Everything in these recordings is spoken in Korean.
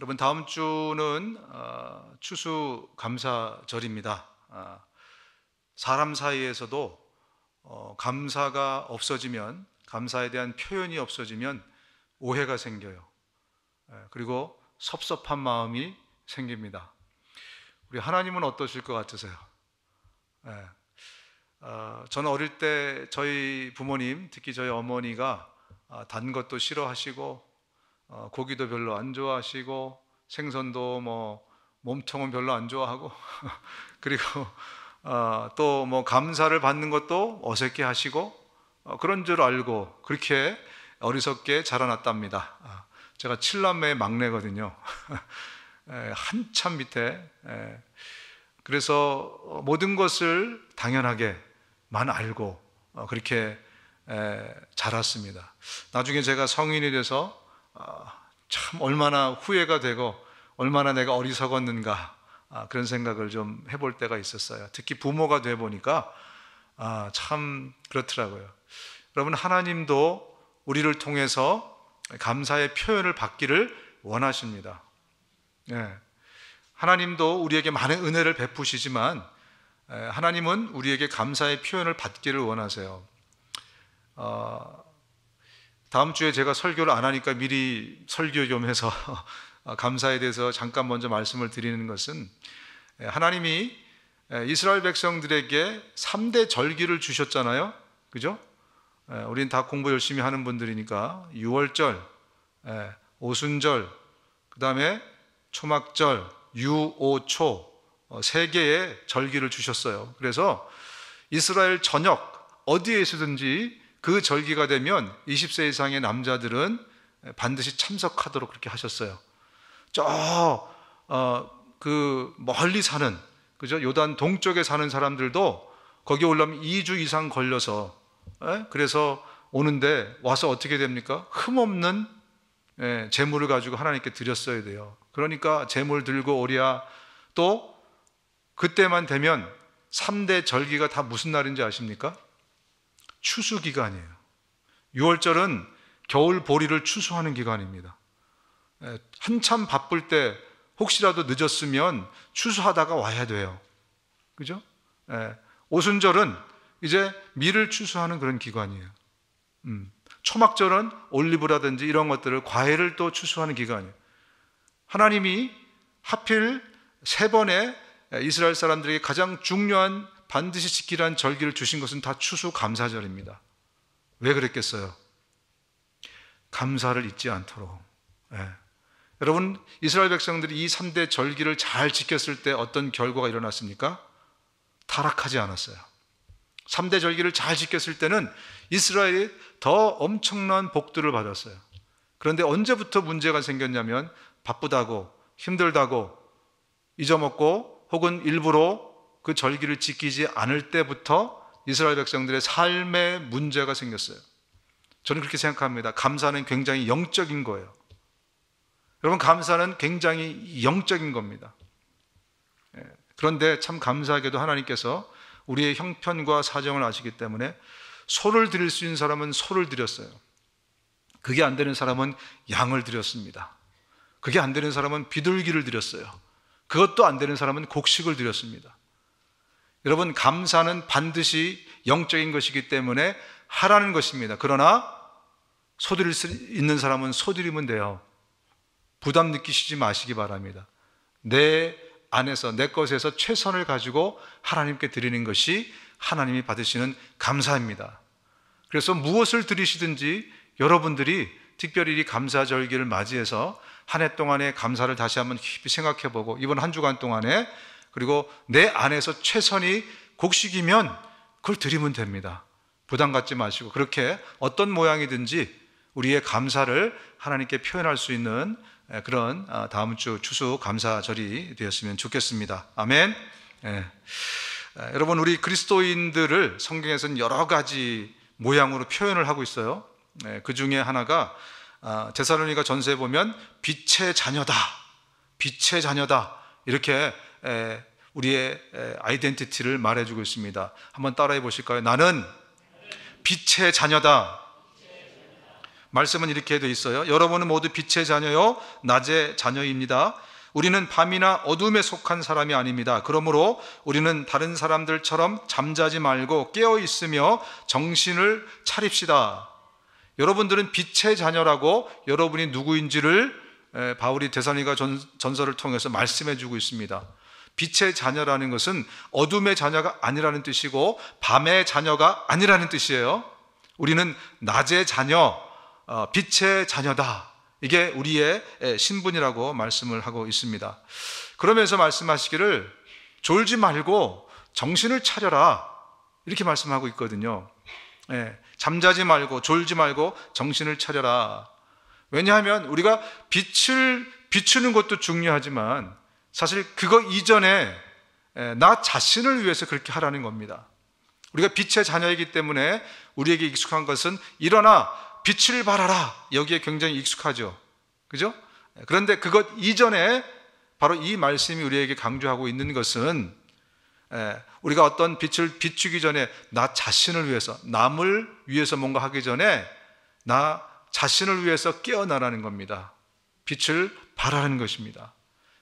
여러분, 다음 주는 추수감사절입니다. 사람 사이에서도 감사가 없어지면, 감사에 대한 표현이 없어지면 오해가 생겨요. 그리고 섭섭한 마음이 생깁니다. 우리 하나님은 어떠실 것 같으세요? 저는 어릴 때 저희 부모님, 특히 저희 어머니가 단 것도 싫어하시고 고기도 별로 안 좋아하시고 생선도 몸통은 별로 안 좋아하고 그리고 또 감사를 받는 것도 어색해 하시고 그런 줄 알고 그렇게 어리석게 자라났답니다. 제가 7남매의 막내거든요. 한참 밑에. 그래서 모든 것을 당연하게만 알고 그렇게 자랐습니다. 나중에 제가 성인이 돼서 참 얼마나 후회가 되고 얼마나 내가 어리석었는가 그런 생각을 좀 해볼 때가 있었어요. 특히 부모가 돼 보니까 참 그렇더라고요. 여러분, 하나님도 우리를 통해서 감사의 표현을 받기를 원하십니다. 하나님도 우리에게 많은 은혜를 베푸시지만 하나님은 우리에게 감사의 표현을 받기를 원하세요. 다음 주에 제가 설교를 안 하니까 미리 설교 좀 해서 감사에 대해서 잠깐 먼저 말씀을 드리는 것은, 하나님이 이스라엘 백성들에게 3대 절기를 주셨잖아요. 그죠? 우린 다 공부 열심히 하는 분들이니까 유월절, 오순절, 그 다음에 초막절, 유오초 3개의 절기를 주셨어요. 그래서 이스라엘 전역 어디에 있으든지 그 절기가 되면 20세 이상의 남자들은 반드시 참석하도록 그렇게 하셨어요. 그 멀리 사는, 그죠? 요단 동쪽에 사는 사람들도 거기 오려면 2주 이상 걸려서, 그래서 오는데 와서 어떻게 됩니까? 흠없는 제물을 가지고 하나님께 드렸어야 돼요. 그러니까 제물 들고 오랴. 또 그때만 되면 3대 절기가 다 무슨 날인지 아십니까? 추수 기간이에요. 6월절은 겨울 보리를 추수하는 기간입니다. 한참 바쁠 때 혹시라도 늦었으면 추수하다가 와야 돼요. 그죠? 오순절은 이제 밀을 추수하는 그런 기간이에요. 초막절은 올리브라든지 이런 것들을, 과일을 또 추수하는 기간이에요. 하나님이 하필 3번의 이스라엘 사람들에게 가장 중요한 반드시 지키라는 절기를 주신 것은 다 추수감사절입니다. 왜 그랬겠어요? 감사를 잊지 않도록. 여러분, 이스라엘 백성들이 이 3대 절기를 잘 지켰을 때 어떤 결과가 일어났습니까? 타락하지 않았어요. 3대 절기를 잘 지켰을 때는 이스라엘이 더 엄청난 복들을 받았어요. 그런데 언제부터 문제가 생겼냐면, 바쁘다고, 힘들다고, 잊어먹고 혹은 일부러 그 절기를 지키지 않을 때부터 이스라엘 백성들의 삶에 문제가 생겼어요. 저는 그렇게 생각합니다. 감사는 굉장히 영적인 거예요. 여러분, 감사는 굉장히 영적인 겁니다. 그런데 참 감사하게도 하나님께서 우리의 형편과 사정을 아시기 때문에 소를 드릴 수 있는 사람은 소를 드렸어요. 그게 안 되는 사람은 양을 드렸습니다. 그게 안 되는 사람은 비둘기를 드렸어요. 그것도 안 되는 사람은 곡식을 드렸습니다. 여러분, 감사는 반드시 영적인 것이기 때문에 하라는 것입니다. 그러나 소 드릴 수 있는 사람은 소 드리면 돼요. 부담 느끼시지 마시기 바랍니다. 내 안에서, 내 것에서 최선을 가지고 하나님께 드리는 것이 하나님이 받으시는 감사입니다. 그래서 무엇을 드리시든지 여러분들이 특별히 이 감사절기를 맞이해서 한 해 동안의 감사를 다시 한번 깊이 생각해보고, 이번 한 주간 동안에, 그리고 내 안에서 최선이 곡식이면 그걸 드리면 됩니다. 부담 갖지 마시고 그렇게 어떤 모양이든지 우리의 감사를 하나님께 표현할 수 있는 그런 다음 주 추수 감사절이 되었으면 좋겠습니다. 아멘. 여러분, 우리 그리스도인들을 성경에서는 여러 가지 모양으로 표현을 하고 있어요. 그 중에 하나가 데살로니가 전서에 보면 빛의 자녀다, 빛의 자녀다, 이렇게 우리의 아이덴티티를 말해주고 있습니다. 한번 따라해 보실까요? 나는 빛의 자녀다. 말씀은 이렇게 되어 있어요. 여러분은 모두 빛의 자녀요 낮의 자녀입니다. 우리는 밤이나 어둠에 속한 사람이 아닙니다. 그러므로 우리는 다른 사람들처럼 잠자지 말고 깨어 있으며 정신을 차립시다. 여러분들은 빛의 자녀라고 여러분이 누구인지를 바울이 데살로니가 전서를 통해서 말씀해 주고 있습니다. 빛의 자녀라는 것은 어둠의 자녀가 아니라는 뜻이고 밤의 자녀가 아니라는 뜻이에요. 우리는 낮의 자녀, 빛의 자녀다. 이게 우리의 신분이라고 말씀을 하고 있습니다. 그러면서 말씀하시기를 졸지 말고 정신을 차려라 이렇게 말씀하고 있거든요. 잠자지 말고 졸지 말고 정신을 차려라. 왜냐하면 우리가 빛을 비추는 것도 중요하지만 사실 그거 이전에 나 자신을 위해서 그렇게 하라는 겁니다. 우리가 빛의 자녀이기 때문에 우리에게 익숙한 것은 일어나 빛을 발하라. 여기에 굉장히 익숙하죠. 그죠? 그런데 그것 이전에 바로 이 말씀이 우리에게 강조하고 있는 것은 우리가 어떤 빛을 비추기 전에 나 자신을 위해서, 남을 위해서 뭔가 하기 전에 나 자신을 위해서 깨어나라는 겁니다. 빛을 발하는 것입니다.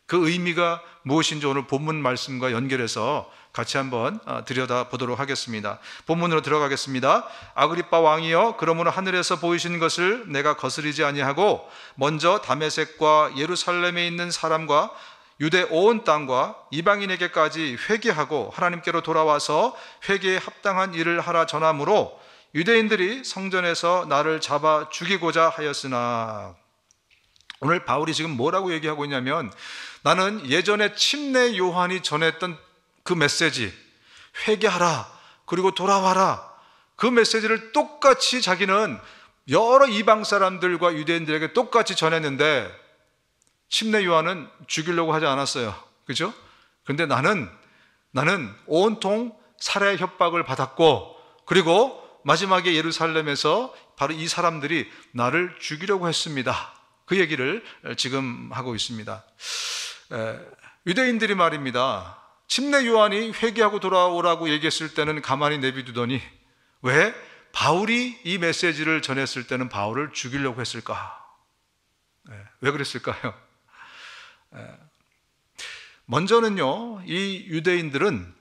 그 의미가 무엇인지 오늘 본문 말씀과 연결해서 같이 한번 들여다보도록 하겠습니다. 본문으로 들어가겠습니다. 아그리빠 왕이여, 그러므로 하늘에서 보이신 것을 내가 거스르지 아니하고 먼저 다메섹과 예루살렘에 있는 사람과 유대 온 땅과 이방인에게까지 회개하고 하나님께로 돌아와서 회개에 합당한 일을 하라 전함으로 유대인들이 성전에서 나를 잡아 죽이고자 하였으나. 오늘 바울이 지금 뭐라고 얘기하고 있냐면, 나는 예전에 침례 요한이 전했던 그 메시지, 회개하라, 그리고 돌아와라, 그 메시지를 똑같이 자기는 여러 이방 사람들과 유대인들에게 똑같이 전했는데 침례 요한은 죽이려고 하지 않았어요. 그죠? 그런데 나는 온통 살해 협박을 받았고, 그리고 마지막에 예루살렘에서 바로 이 사람들이 나를 죽이려고 했습니다. 그 얘기를 지금 하고 있습니다. 유대인들이 말입니다. 침례 요한이 회개하고 돌아오라고 얘기했을 때는 가만히 내비두더니 왜 바울이 이 메시지를 전했을 때는 바울을 죽이려고 했을까? 왜 그랬을까요? 먼저는요, 이 유대인들은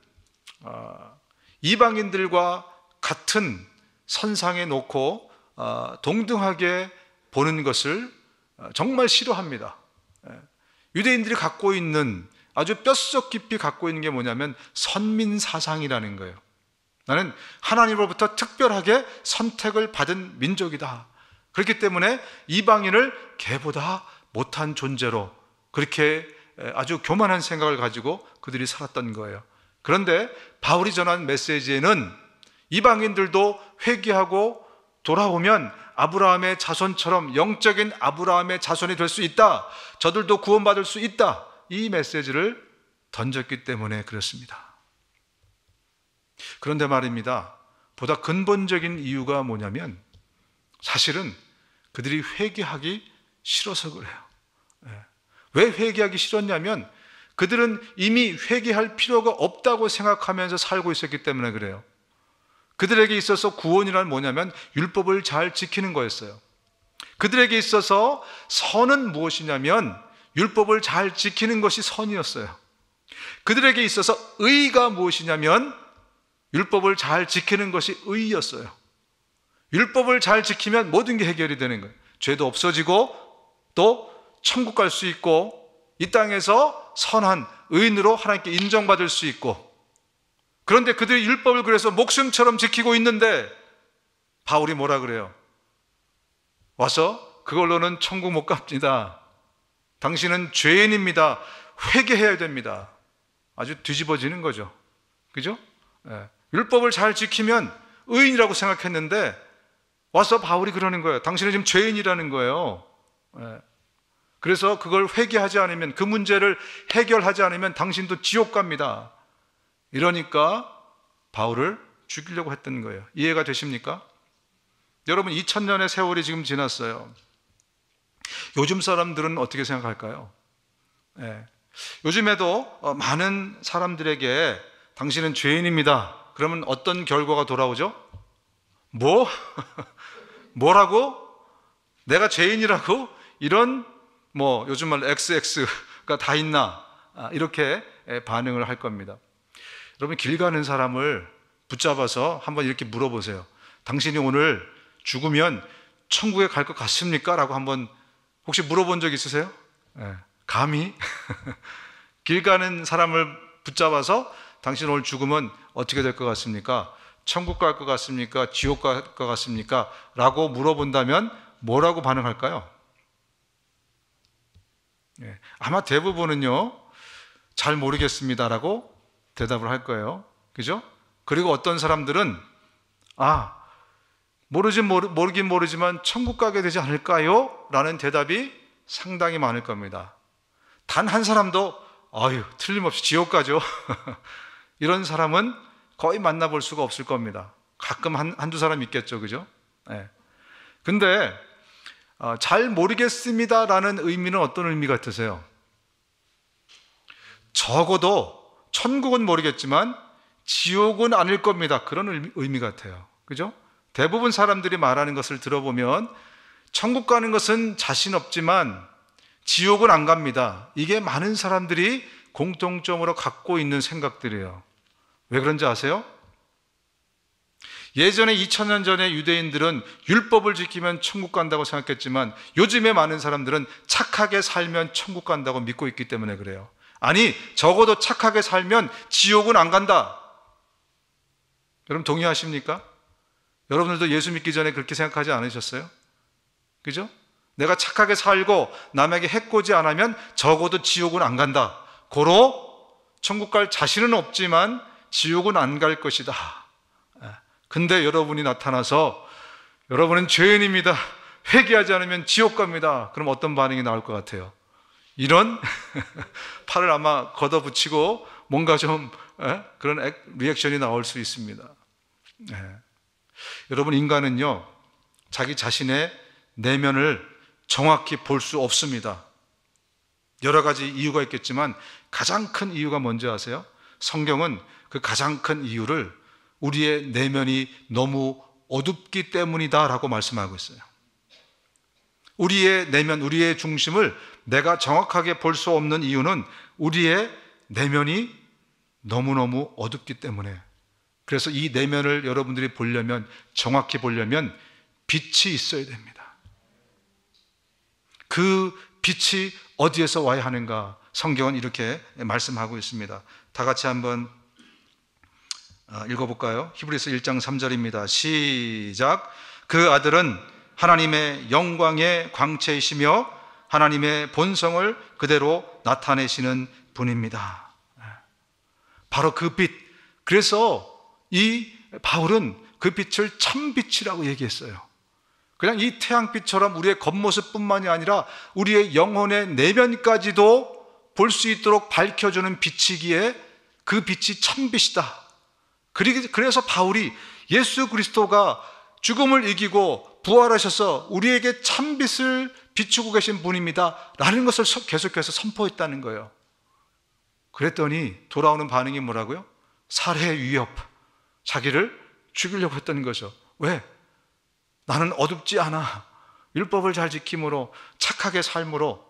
이방인들과 같은 선상에 놓고 동등하게 보는 것을 정말 싫어합니다. 유대인들이 갖고 있는, 아주 뼛속 깊이 갖고 있는 게 뭐냐면 선민사상이라는 거예요. 나는 하나님으로부터 특별하게 선택을 받은 민족이다. 그렇기 때문에 이방인을 개보다 못한 존재로 그렇게 아주 교만한 생각을 가지고 그들이 살았던 거예요. 그런데 바울이 전한 메시지에는 이방인들도 회개하고 돌아오면 아브라함의 자손처럼 영적인 아브라함의 자손이 될 수 있다. 저들도 구원받을 수 있다. 이 메시지를 던졌기 때문에 그렇습니다. 그런데 말입니다, 보다 근본적인 이유가 뭐냐면 사실은 그들이 회개하기 싫어서 그래요. 왜 회개하기 싫었냐면 그들은 이미 회개할 필요가 없다고 생각하면서 살고 있었기 때문에 그래요. 그들에게 있어서 구원이란 뭐냐면 율법을 잘 지키는 거였어요. 그들에게 있어서 선은 무엇이냐면 율법을 잘 지키는 것이 선이었어요. 그들에게 있어서 의가 무엇이냐면 율법을 잘 지키는 것이 의였어요. 율법을 잘 지키면 모든 게 해결이 되는 거예요. 죄도 없어지고 또 천국 갈 수 있고 이 땅에서 선한 의인으로 하나님께 인정받을 수 있고. 그런데 그들이 율법을 그래서 목숨처럼 지키고 있는데 바울이 뭐라 그래요? 와서 그걸로는 천국 못 갑니다. 당신은 죄인입니다. 회개해야 됩니다. 아주 뒤집어지는 거죠. 그죠? 율법을 잘 지키면 의인이라고 생각했는데 와서 바울이 그러는 거예요. 당신은 지금 죄인이라는 거예요. 그래서 그걸 회개하지 않으면, 그 문제를 해결하지 않으면 당신도 지옥 갑니다. 이러니까 바울을 죽이려고 했던 거예요. 이해가 되십니까? 여러분, 2000년의 세월이 지금 지났어요. 요즘 사람들은 어떻게 생각할까요? 요즘에도 많은 사람들에게 당신은 죄인입니다. 그러면 어떤 결과가 돌아오죠? 뭐라고? 내가 죄인이라고 이런 요즘 말로 XX가 다 있나, 이렇게 반응을 할 겁니다. 여러분, 길 가는 사람을 붙잡아서 한번 이렇게 물어보세요. 당신이 오늘 죽으면 천국에 갈 것 같습니까? 라고 한번 혹시 물어본 적 있으세요? 감히? 길 가는 사람을 붙잡아서 당신 오늘 죽으면 어떻게 될 것 같습니까? 천국 갈 것 같습니까? 지옥 갈 것 같습니까? 라고 물어본다면 뭐라고 반응할까요? 아마 대부분은요, 잘 모르겠습니다라고 대답을 할 거예요. 그죠? 그리고 어떤 사람들은 모르긴 모르지만 천국 가게 되지 않을까요? 라는 대답이 상당히 많을 겁니다. 단 한 사람도 틀림없이 지옥 가죠. 이런 사람은 거의 만나볼 수가 없을 겁니다. 가끔 한두 사람 있겠죠. 그죠? 근데 잘 모르겠습니다라는 의미는 어떤 의미 같으세요? 적어도 천국은 모르겠지만 지옥은 아닐 겁니다. 그런 의미 같아요. 그죠? 대부분 사람들이 말하는 것을 들어보면 천국 가는 것은 자신 없지만 지옥은 안 갑니다. 이게 많은 사람들이 공통점으로 갖고 있는 생각들이에요. 왜 그런지 아세요? 예전에 2000년 전에 유대인들은 율법을 지키면 천국 간다고 생각했지만 요즘에 많은 사람들은 착하게 살면 천국 간다고 믿고 있기 때문에 그래요. 아니, 적어도 착하게 살면 지옥은 안 간다. 여러분 동의하십니까? 여러분들도 예수 믿기 전에 그렇게 생각하지 않으셨어요? 그죠? 내가 착하게 살고 남에게 해코지 안 하면 적어도 지옥은 안 간다. 고로 천국 갈 자신은 없지만 지옥은 안 갈 것이다. 근데 여러분이 나타나서 여러분은 죄인입니다. 회개하지 않으면 지옥 갑니다. 그럼 어떤 반응이 나올 것 같아요? 이런 팔을 아마 걷어붙이고 뭔가 좀 그런 리액션이 나올 수 있습니다. 여러분, 인간은요, 자기 자신의 내면을 정확히 볼 수 없습니다. 여러 가지 이유가 있겠지만 가장 큰 이유가 뭔지 아세요? 성경은 그 가장 큰 이유를 우리의 내면이 너무 어둡기 때문이다 라고 말씀하고 있어요. 우리의 내면, 우리의 중심을 내가 정확하게 볼 수 없는 이유는 우리의 내면이 너무너무 어둡기 때문에. 그래서 이 내면을 여러분들이 보려면, 정확히 보려면 빛이 있어야 됩니다. 그 빛이 어디에서 와야 하는가? 성경은 이렇게 말씀하고 있습니다. 다 같이 한번 읽어볼까요? 히브리서 1장 3절입니다. 시작. 그 아들은 하나님의 영광의 광채이시며 하나님의 본성을 그대로 나타내시는 분입니다. 바로 그 빛. 그래서 이 바울은 그 빛을 참빛이라고 얘기했어요. 그냥 이 태양빛처럼 우리의 겉모습뿐만이 아니라 우리의 영혼의 내면까지도 볼 수 있도록 밝혀주는 빛이기에 그 빛이 참빛이다. 그래서 바울이 예수 그리스도가 죽음을 이기고 부활하셔서 우리에게 참빛을 비추고 계신 분입니다 라는 것을 계속해서 선포했다는 거예요. 그랬더니 돌아오는 반응이 뭐라고요? 살해 위협, 자기를 죽이려고 했던 거죠. 왜? 나는 어둡지 않아. 율법을 잘 지킴으로, 착하게 삶으로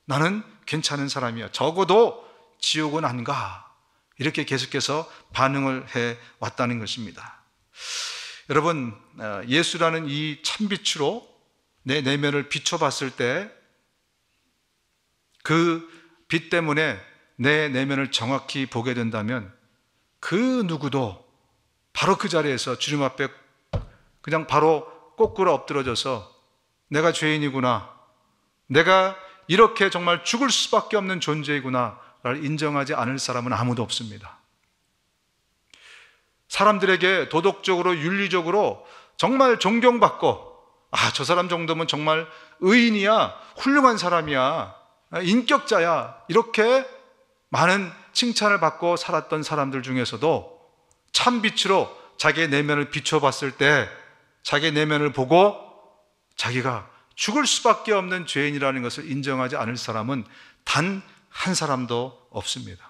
나는 괜찮은 사람이야. 적어도 지옥은 안 가. 이렇게 계속해서 반응을 해왔다는 것입니다. 여러분, 예수라는 이 참빛으로 내 내면을 비춰봤을 때 그 빛 때문에 내 내면을 정확히 보게 된다면 그 누구도 바로 그 자리에서 주님 앞에 그냥 바로 꼬꾸라 엎드러져서 내가 죄인이구나, 내가 이렇게 정말 죽을 수밖에 없는 존재이구나 를 인정하지 않을 사람은 아무도 없습니다. 사람들에게 도덕적으로, 윤리적으로 정말 존경받고, 저 사람 정도면 정말 의인이야, 훌륭한 사람이야, 인격자야, 이렇게 많은 칭찬을 받고 살았던 사람들 중에서도 참빛으로 자기의 내면을 비춰봤을 때 자기의 내면을 보고 자기가 죽을 수밖에 없는 죄인이라는 것을 인정하지 않을 사람은 단 한 사람도 없습니다.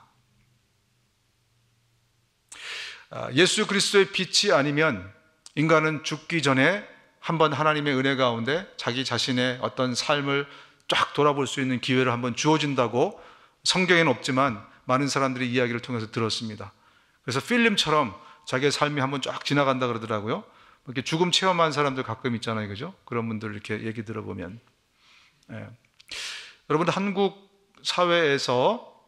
예수 그리스도의 빛이 아니면 인간은 죽기 전에 한번 하나님의 은혜 가운데 자기 자신의 어떤 삶을 쫙 돌아볼 수 있는 기회를 한번 주어진다고 성경에는 없지만 많은 사람들이 이야기를 통해서 들었습니다. 그래서 필름처럼 자기의 삶이 한번 쫙 지나간다 그러더라고요. 이렇게 죽음 체험한 사람들 가끔 있잖아요, 그죠? 그런 분들 이렇게 얘기 들어보면, 여러분, 한국 사회에서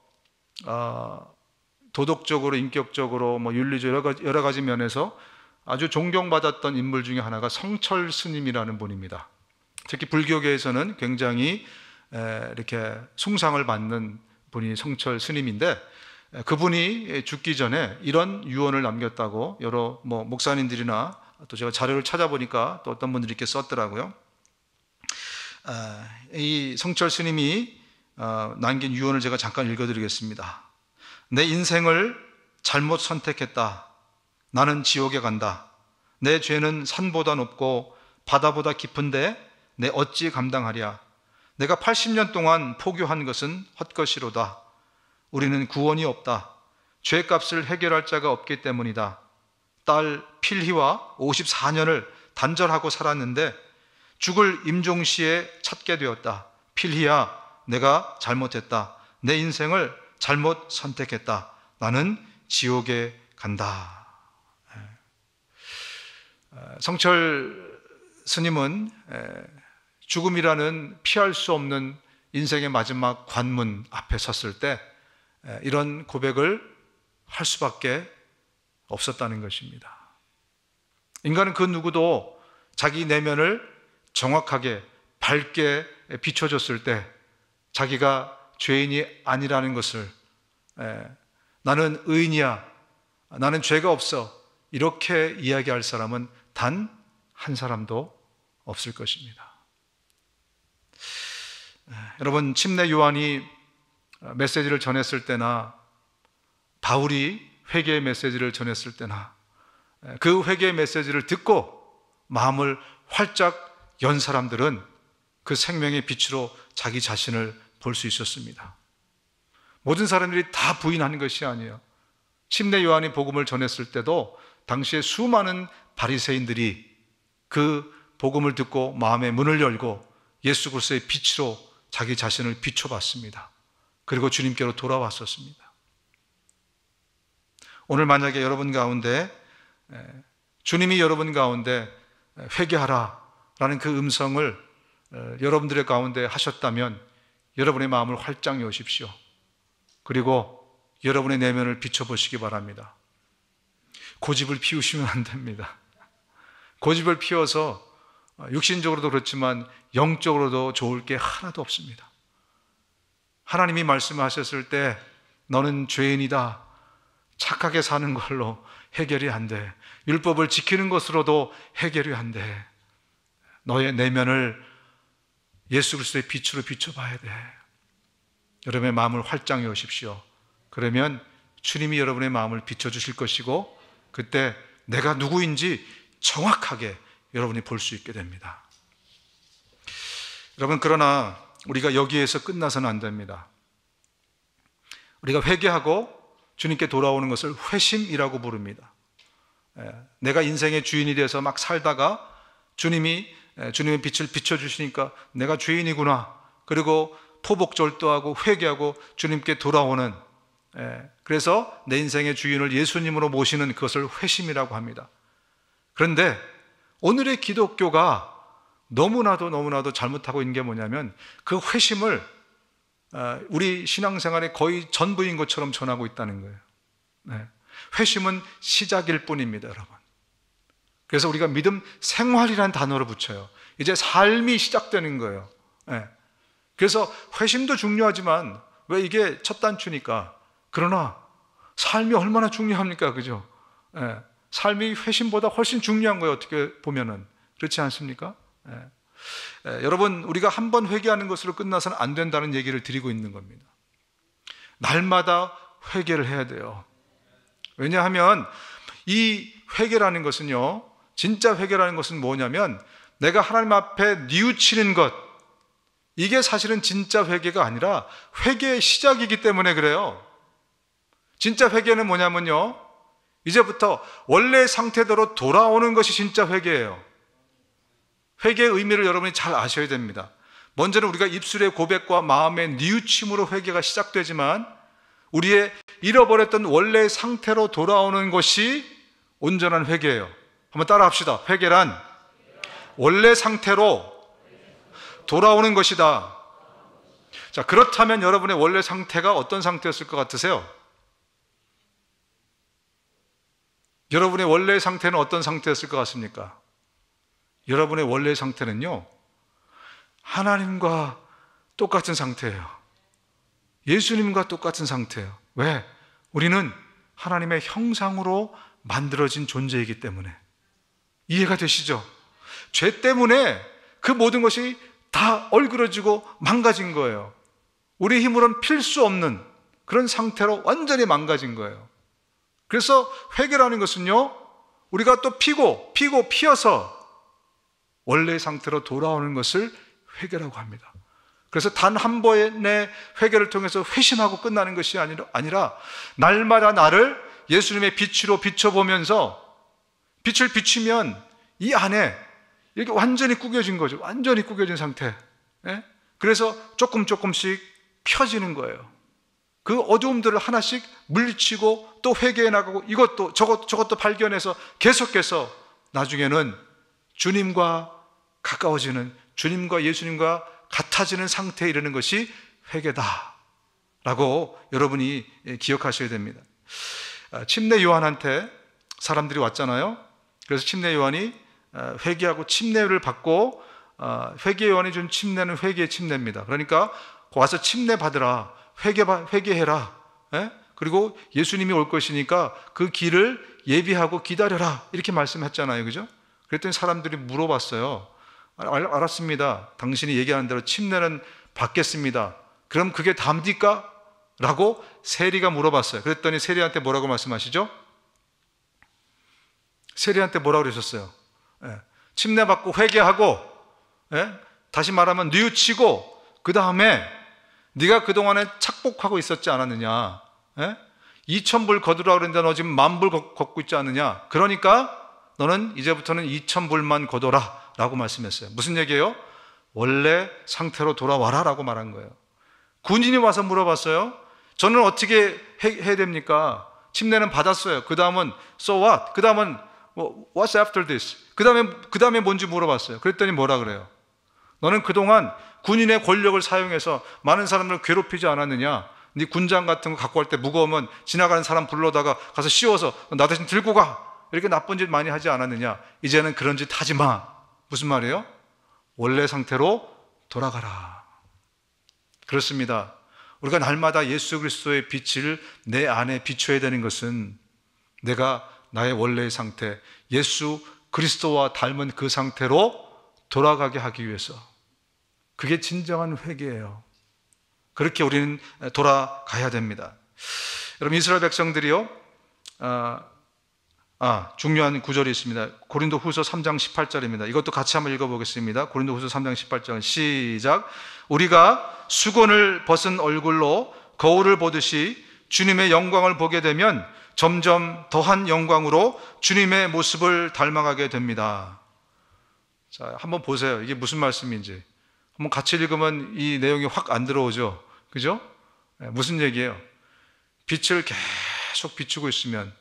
도덕적으로, 인격적으로, 윤리적 여러 가지 면에서 아주 존경받았던 인물 중에 하나가 성철 스님이라는 분입니다. 특히 불교계에서는 굉장히 이렇게 숭상을 받는 분이 성철 스님인데, 그분이 죽기 전에 이런 유언을 남겼다고 여러 목사님들이나 또 제가 자료를 찾아보니까 또 어떤 분들이 이렇게 썼더라고요. 이 성철 스님이 남긴 유언을 제가 잠깐 읽어드리겠습니다. 내 인생을 잘못 선택했다. 나는 지옥에 간다. 내 죄는 산보다 높고 바다보다 깊은데 내 어찌 감당하랴. 내가 80년 동안 포교한 것은 헛것이로다. 우리는 구원이 없다. 죄값을 해결할 자가 없기 때문이다. 딸 필희와 54년을 단절하고 살았는데 죽을 임종시에 찾게 되었다. 필희야, 내가 잘못했다. 내 인생을 잘못 선택했다. 나는 지옥에 간다. 성철 스님은 죽음이라는 피할 수 없는 인생의 마지막 관문 앞에 섰을 때 이런 고백을 할 수밖에 없었다는 것입니다. 인간은 그 누구도 자기 내면을 정확하게 밝게 비춰줬을 때 자기가 죄인이 아니라는 것을, 나는 의인이야, 나는 죄가 없어, 이렇게 이야기할 사람은 단 한 사람도 없을 것입니다. 여러분, 침례 요한이 메시지를 전했을 때나 바울이 회개의 메시지를 전했을 때나 그 회개의 메시지를 듣고 마음을 활짝 연 사람들은 그 생명의 빛으로 자기 자신을 볼 수 있었습니다. 모든 사람들이 다 부인하는 것이 아니에요. 침례 요한이 복음을 전했을 때도 당시에 수많은 바리새인들이 그 복음을 듣고 마음의 문을 열고 예수 그리스도의 빛으로 자기 자신을 비춰봤습니다. 그리고 주님께로 돌아왔었습니다. 오늘 만약에 여러분 가운데 주님이 여러분 가운데 회개하라 라는 그 음성을 여러분들의 가운데 하셨다면 여러분의 마음을 활짝 여십시오. 그리고 여러분의 내면을 비춰보시기 바랍니다. 고집을 피우시면 안 됩니다. 고집을 피워서 육신적으로도 그렇지만 영적으로도 좋을 게 하나도 없습니다. 하나님이 말씀하셨을 때 너는 죄인이다, 착하게 사는 걸로 해결이 안 돼, 율법을 지키는 것으로도 해결이 안 돼, 너의 내면을 예수 그리스도의 빛으로 비춰봐야 돼. 여러분의 마음을 활짝 여십시오. 그러면 주님이 여러분의 마음을 비춰주실 것이고 그때 내가 누구인지 정확하게 여러분이 볼 수 있게 됩니다. 여러분, 그러나 우리가 여기에서 끝나서는 안 됩니다. 우리가 회개하고 주님께 돌아오는 것을 회심이라고 부릅니다. 내가 인생의 주인이 돼서 막 살다가 주님이 주님의 빛을 비춰주시니까 내가 죄인이구나, 그리고 포복절도하고 회개하고 주님께 돌아오는, 그래서 내 인생의 주인을 예수님으로 모시는 그것을 회심이라고 합니다. 그런데 오늘의 기독교가 너무나도 잘못하고 있는 게 뭐냐면 그 회심을 우리 신앙생활의 거의 전부인 것처럼 전하고 있다는 거예요. 회심은 시작일 뿐입니다, 여러분. 그래서 우리가 믿음 생활이라는 단어를 붙여요. 이제 삶이 시작되는 거예요. 그래서 회심도 중요하지만 왜 이게 첫 단추니까. 그러나 삶이 얼마나 중요합니까? 그죠? 삶이 회심보다 훨씬 중요한 거예요, 어떻게 보면은. 그렇지 않습니까? 여러분, 우리가 한 번 회개하는 것으로 끝나서는 안 된다는 얘기를 드리고 있는 겁니다. 날마다 회개를 해야 돼요. 왜냐하면 이 회개라는 것은요, 진짜 회개라는 것은 뭐냐면 내가 하나님 앞에 뉘우치는 것, 이게 사실은 진짜 회개가 아니라 회개의 시작이기 때문에 그래요. 진짜 회개는 뭐냐면요, 이제부터 원래 상태대로 돌아오는 것이 진짜 회개예요. 회개의 의미를 여러분이 잘 아셔야 됩니다. 먼저는 우리가 입술의 고백과 마음의 뉘우침으로 회개가 시작되지만 우리의 잃어버렸던 원래의 상태로 돌아오는 것이 온전한 회개예요. 한번 따라 합시다. 회개란 원래 상태로 돌아오는 것이다. 자, 그렇다면 여러분의 원래 상태가 어떤 상태였을 것 같으세요? 여러분의 원래 상태는 어떤 상태였을 것 같습니까? 여러분의 원래 상태는요, 하나님과 똑같은 상태예요. 예수님과 똑같은 상태예요. 왜? 우리는 하나님의 형상으로 만들어진 존재이기 때문에. 이해가 되시죠? 죄 때문에 그 모든 것이 다 얼그러지고 망가진 거예요. 우리 힘으로는 필 수 없는 그런 상태로 완전히 망가진 거예요. 그래서 회개라는 것은요, 우리가 또 피어서 원래의 상태로 돌아오는 것을 회개라고 합니다. 그래서 단 한 번의 회개를 통해서 회심하고 끝나는 것이 아니라 날마다 나를 예수님의 빛으로 비춰보면서 빛을 비추면 이 안에 이렇게 완전히 구겨진 거죠. 완전히 구겨진 상태. 그래서 조금씩 펴지는 거예요. 그 어두움들을 하나씩 물리치고 또 회개해 나가고 이것도 저것도 발견해서 계속해서 나중에는 주님과 가까워지는, 주님과 예수님과 같아지는 상태에 이르는 것이 회개다라고 여러분이 기억하셔야 됩니다. 침례 요한한테 사람들이 왔잖아요. 그래서 침례 요한이 회개하고 침례를 받고, 회개 요한이 준 침례는 회개의 침례입니다. 그러니까 와서 침례 받으라, 회개해라, 그리고 예수님이 올 것이니까 그 길을 예비하고 기다려라, 이렇게 말씀했잖아요. 그죠? 그랬더니 사람들이 물어봤어요. 알았습니다. 당신이 얘기하는 대로 침례는 받겠습니다. 그럼 그게 답니까? 라고 세리가 물어봤어요. 그랬더니 세리한테 뭐라고 말씀하시죠? 세리한테 뭐라고 그러셨어요? 침례 받고 회개하고, 다시 말하면 뉘우치고, 그 다음에 네가 그동안에 착복하고 있었지 않았느냐? 2,000불 거두라 그랬는데 너 지금 10,000불 걷고 있지 않느냐? 그러니까 너는 이제부터는 2,000불만 거둬라 라고 말씀했어요. 무슨 얘기예요? 원래 상태로 돌아와라 라고 말한 거예요. 군인이 와서 물어봤어요. 저는 어떻게 해야 됩니까? 침례는 받았어요. 그 다음은 so what? 그 다음은 what's after this? 그 다음에 뭔지 물어봤어요. 그랬더니 뭐라 그래요? 너는 그동안 군인의 권력을 사용해서 많은 사람들을 괴롭히지 않았느냐? 네 군장 같은 거 갖고 갈 때 무거우면 지나가는 사람 불러다가 가서 씌워서 나 대신 들고 가, 이렇게 나쁜 짓 많이 하지 않았느냐? 이제는 그런 짓 하지 마. 무슨 말이에요? 원래 상태로 돌아가라. 그렇습니다. 우리가 날마다 예수 그리스도의 빛을 내 안에 비춰야 되는 것은 내가 나의 원래의 상태, 예수 그리스도와 닮은 그 상태로 돌아가게 하기 위해서. 그게 진정한 회개예요. 그렇게 우리는 돌아가야 됩니다. 여러분, 이스라엘 백성들이요, 중요한 구절이 있습니다. 고린도 후서 3장 18절입니다. 이것도 같이 한번 읽어보겠습니다. 고린도 후서 3장 18절 시작. 우리가 수건을 벗은 얼굴로 거울을 보듯이 주님의 영광을 보게 되면 점점 더한 영광으로 주님의 모습을 닮아가게 됩니다. 자, 한번 보세요. 이게 무슨 말씀인지. 한번 같이 읽으면 이 내용이 확 안 들어오죠. 그죠? 무슨 얘기예요? 빛을 계속 비추고 있으면,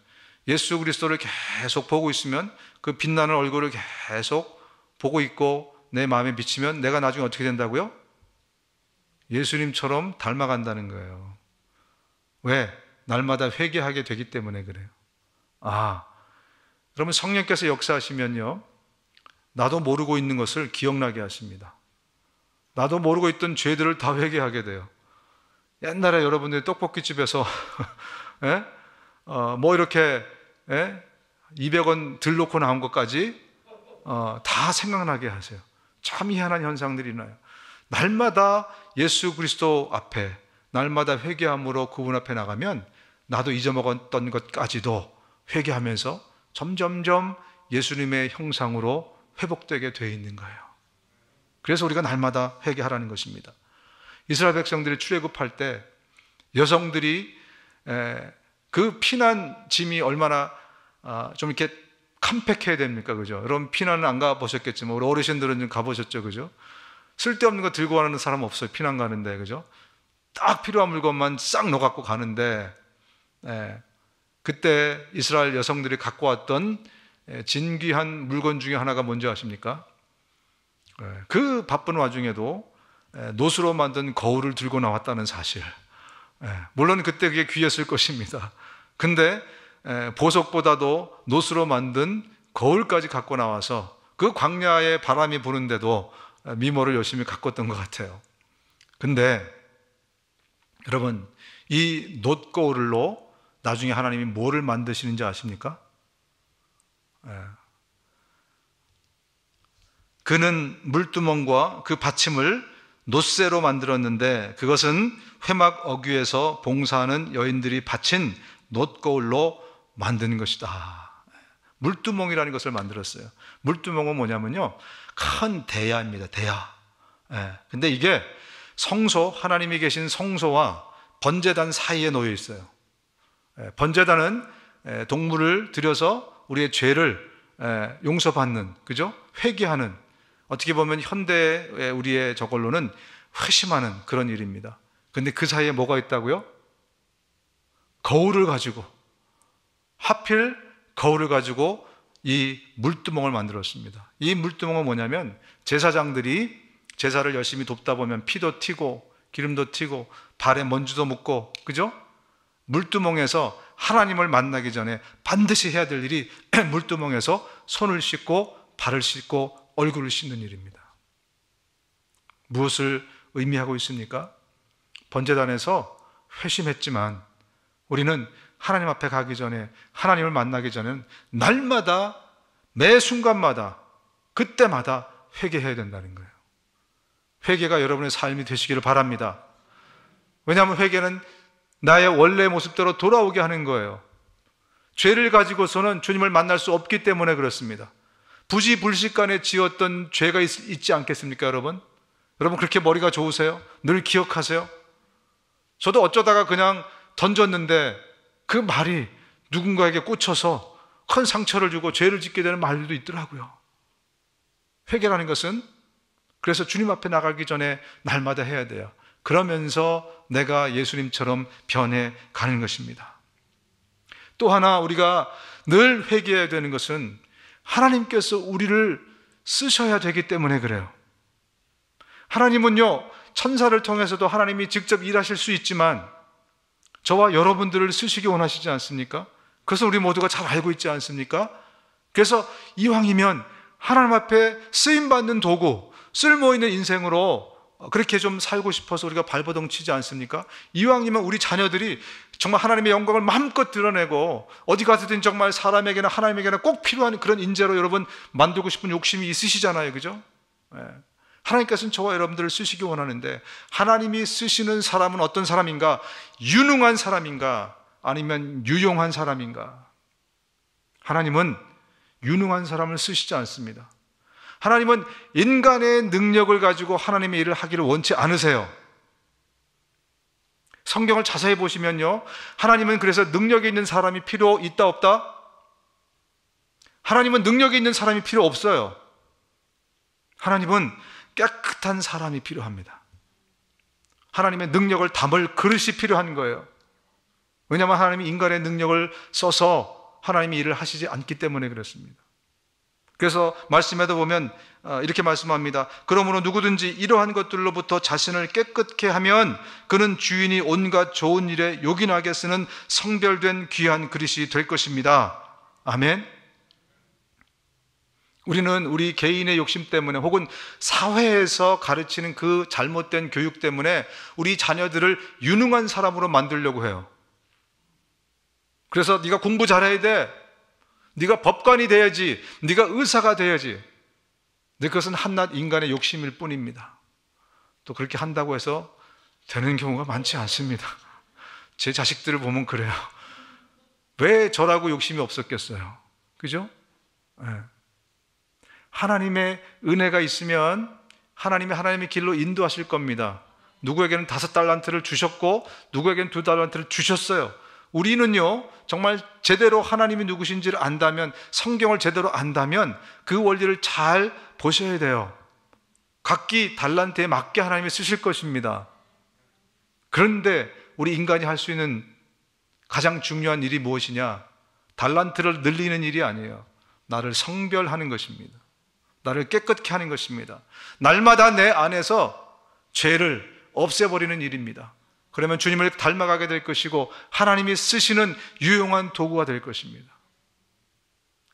예수 그리스도를 계속 보고 있으면, 그 빛나는 얼굴을 계속 보고 있고 내 마음에 비치면 내가 나중에 어떻게 된다고요? 예수님처럼 닮아간다는 거예요. 왜? 날마다 회개하게 되기 때문에 그래요. 그러면 성령께서 역사하시면요, 나도 모르고 있는 것을 기억나게 하십니다. 나도 모르고 있던 죄들을 다 회개하게 돼요. 옛날에 여러분들이 떡볶이집에서 뭐 이렇게 200원 들 놓고 나온 것까지 다 생각나게 하세요. 참 희한한 현상들이 나요. 날마다 예수 그리스도 앞에, 날마다 회개함으로 그분 앞에 나가면 나도 잊어먹었던 것까지도 회개하면서 점점점 예수님의 형상으로 회복되게 되어 있는 거예요. 그래서 우리가 날마다 회개하라는 것입니다. 이스라엘 백성들이 출애굽할 때 여성들이 그 피난 짐이 얼마나 좀 이렇게 캄팩해야 됩니까? 그죠? 여러분 피난은 안 가보셨겠지만 우리 어르신들은 좀 가보셨죠? 그죠? 쓸데없는 거 들고 가는 사람 없어요. 피난 가는데. 그죠? 딱 필요한 물건만 싹 넣어갖고 가는데, 그때 이스라엘 여성들이 갖고 왔던 진귀한 물건 중에 하나가 뭔지 아십니까? 그 바쁜 와중에도 노수로 만든 거울을 들고 나왔다는 사실. 물론 그때 그게 귀했을 것입니다. 근데 보석보다도 노수로 만든 거울까지 갖고 나와서 그 광야에 바람이 부는데도 미모를 열심히 가꿨던 것 같아요. 근데 여러분, 이 놋거울로 나중에 하나님이 뭐를 만드시는지 아십니까? 그는 물두멍과 그 받침을 놋쇠로 만들었는데 그것은 회막 어귀에서 봉사하는 여인들이 바친 놋거울로 만든 것이다. 물두멍이라는 것을 만들었어요. 물두멍은 뭐냐면요, 큰 대야입니다. 대야. 근데 이게 성소, 하나님이 계신 성소와 번제단 사이에 놓여 있어요. 번제단은 동물을 들여서 우리의 죄를 용서받는, 그죠? 회개하는, 어떻게 보면 현대의 우리의 저걸로는 회심하는 그런 일입니다. 근데 그 사이에 뭐가 있다고요? 거울을 가지고, 하필 거울을 가지고 이 물두멍을 만들었습니다. 이 물두멍은 뭐냐면 제사장들이 제사를 열심히 돕다 보면 피도 튀고 기름도 튀고 발에 먼지도 묻고, 그죠? 물두멍에서 하나님을 만나기 전에 반드시 해야 될 일이 물두멍에서 손을 씻고 발을 씻고 얼굴을 씻는 일입니다. 무엇을 의미하고 있습니까? 번제단에서 회심했지만 우리는 하나님 앞에 가기 전에, 하나님을 만나기 전에는 날마다, 매 순간마다, 그때마다 회개해야 된다는 거예요. 회개가 여러분의 삶이 되시기를 바랍니다. 왜냐하면 회개는 나의 원래 모습대로 돌아오게 하는 거예요. 죄를 가지고서는 주님을 만날 수 없기 때문에 그렇습니다. 부지불식간에 지었던 죄가 있지 않겠습니까, 여러분? 여러분 그렇게 머리가 좋으세요? 늘 기억하세요? 저도 어쩌다가 그냥 던졌는데 그 말이 누군가에게 꽂혀서 큰 상처를 주고 죄를 짓게 되는 말들도 있더라고요. 회개라는 것은 그래서 주님 앞에 나가기 전에 날마다 해야 돼요. 그러면서 내가 예수님처럼 변해 가는 것입니다. 또 하나 우리가 늘 회개해야 되는 것은 하나님께서 우리를 쓰셔야 되기 때문에 그래요. 하나님은요, 천사를 통해서도 하나님이 직접 일하실 수 있지만 저와 여러분들을 쓰시기 원하시지 않습니까? 그것을 우리 모두가 잘 알고 있지 않습니까? 그래서 이왕이면 하나님 앞에 쓰임받는 도구, 쓸모있는 인생으로 그렇게 좀 살고 싶어서 우리가 발버둥 치지 않습니까? 이왕이면 우리 자녀들이 정말 하나님의 영광을 마음껏 드러내고 어디 가서든 정말 사람에게나 하나님에게나 꼭 필요한 그런 인재로 여러분 만들고 싶은 욕심이 있으시잖아요. 그죠? 하나님께서는 저와 여러분들을 쓰시기 원하는데 하나님이 쓰시는 사람은 어떤 사람인가? 유능한 사람인가? 아니면 유용한 사람인가? 하나님은 유능한 사람을 쓰시지 않습니다. 하나님은 인간의 능력을 가지고 하나님의 일을 하기를 원치 않으세요. 성경을 자세히 보시면요, 하나님은 그래서 능력이 있는 사람이 필요 있다 없다? 하나님은 능력이 있는 사람이 필요 없어요. 하나님은 깨끗한 사람이 필요합니다. 하나님의 능력을 담을 그릇이 필요한 거예요. 왜냐하면 하나님이 인간의 능력을 써서 하나님이 일을 하시지 않기 때문에 그렇습니다. 그래서 말씀에도 보면 이렇게 말씀합니다. 그러므로 누구든지 이러한 것들로부터 자신을 깨끗게 하면 그는 주인이 온갖 좋은 일에 요긴하게 쓰는 성별된 귀한 그릇이 될 것입니다. 아멘. 우리는 우리 개인의 욕심 때문에 혹은 사회에서 가르치는 그 잘못된 교육 때문에 우리 자녀들을 유능한 사람으로 만들려고 해요. 그래서 네가 공부 잘해야 돼. 네가 법관이 돼야지. 네가 의사가 돼야지. 근데 그것은 한낱 인간의 욕심일 뿐입니다. 또 그렇게 한다고 해서 되는 경우가 많지 않습니다. 제 자식들을 보면 그래요. 왜 저라고 욕심이 없었겠어요? 그죠? 하나님의 은혜가 있으면 하나님이 하나님의 길로 인도하실 겁니다. 누구에게는 5달란트를 주셨고 누구에게는 2달란트를 주셨어요. 우리는요, 정말 제대로 하나님이 누구신지를 안다면, 성경을 제대로 안다면 그 원리를 잘 보셔야 돼요. 각기 달란트에 맞게 하나님이 쓰실 것입니다. 그런데 우리 인간이 할 수 있는 가장 중요한 일이 무엇이냐? 달란트를 늘리는 일이 아니에요. 나를 성별하는 것입니다. 나를 깨끗게 하는 것입니다. 날마다 내 안에서 죄를 없애버리는 일입니다. 그러면 주님을 닮아가게 될 것이고 하나님이 쓰시는 유용한 도구가 될 것입니다.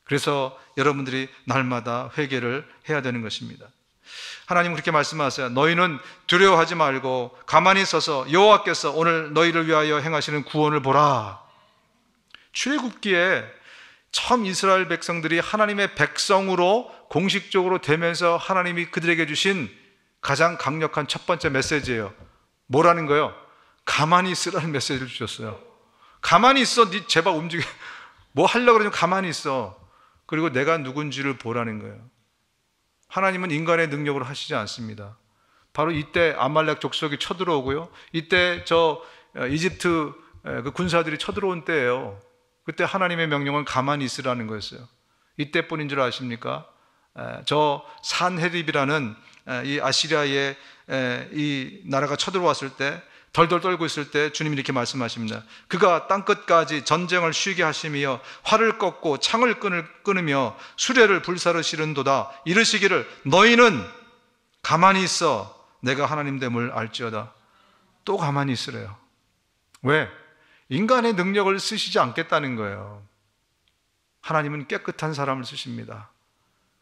그래서 여러분들이 날마다 회개를 해야 되는 것입니다. 하나님은 그렇게 말씀하세요. 너희는 두려워하지 말고 가만히 서서 여호와께서 오늘 너희를 위하여 행하시는 구원을 보라. 출애굽기에 처음 이스라엘 백성들이 하나님의 백성으로 공식적으로 되면서 하나님이 그들에게 주신 가장 강력한 첫 번째 메시지예요. 뭐라는 거예요? 가만히 있으라는 메시지를 주셨어요. 가만히 있어. 네 제발 움직여. 뭐 하려고 그러면 가만히 있어. 그리고 내가 누군지를 보라는 거예요. 하나님은 인간의 능력으로 하시지 않습니다. 바로 이때 아말렉 족속이 쳐들어오고요, 이때 이집트 그 군사들이 쳐들어온 때예요. 그때 하나님의 명령은 가만히 있으라는 거였어요. 이때뿐인 줄 아십니까? 저 산헤립이라는 이 아시리아의 이 나라가 쳐들어왔을 때, 덜덜 떨고 있을 때 주님이 이렇게 말씀하십니다. 그가 땅끝까지 전쟁을 쉬게 하시며 활을 꺾고 창을 끊으며 수레를 불사르 시른도다. 이르시기를 너희는 가만히 있어 내가 하나님 됨을 알지어다. 또 가만히 있으래요. 왜? 인간의 능력을 쓰시지 않겠다는 거예요. 하나님은 깨끗한 사람을 쓰십니다.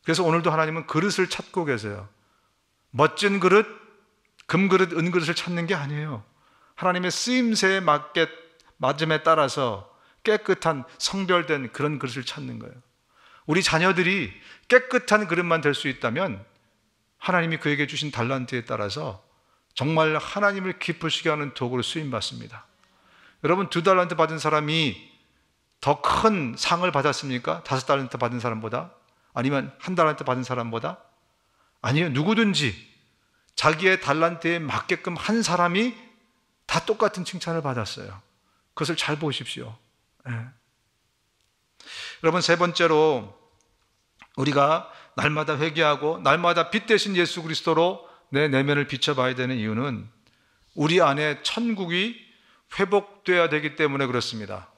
그래서 오늘도 하나님은 그릇을 찾고 계세요. 멋진 그릇, 금그릇, 은그릇을 찾는 게 아니에요. 하나님의 쓰임새에 맞음에 따라서 깨끗한 성별된 그런 그릇을 찾는 거예요. 우리 자녀들이 깨끗한 그릇만 될 수 있다면 하나님이 그에게 주신 달란트에 따라서 정말 하나님을 기쁘시게 하는 도구로 쓰임받습니다. 여러분, 2달란트 받은 사람이 더 큰 상을 받았습니까? 5달란트 받은 사람보다? 아니면 1달란트 받은 사람보다? 아니요. 누구든지 자기의 달란트에 맞게끔 한 사람이 다 똑같은 칭찬을 받았어요. 그것을 잘 보십시오. 네. 여러분, 세 번째로 우리가 날마다 회개하고 날마다 빛 대신 예수 그리스도로 내 내면을 비춰봐야 되는 이유는 우리 안에 천국이 회복되어야 되기 때문에 그렇습니다.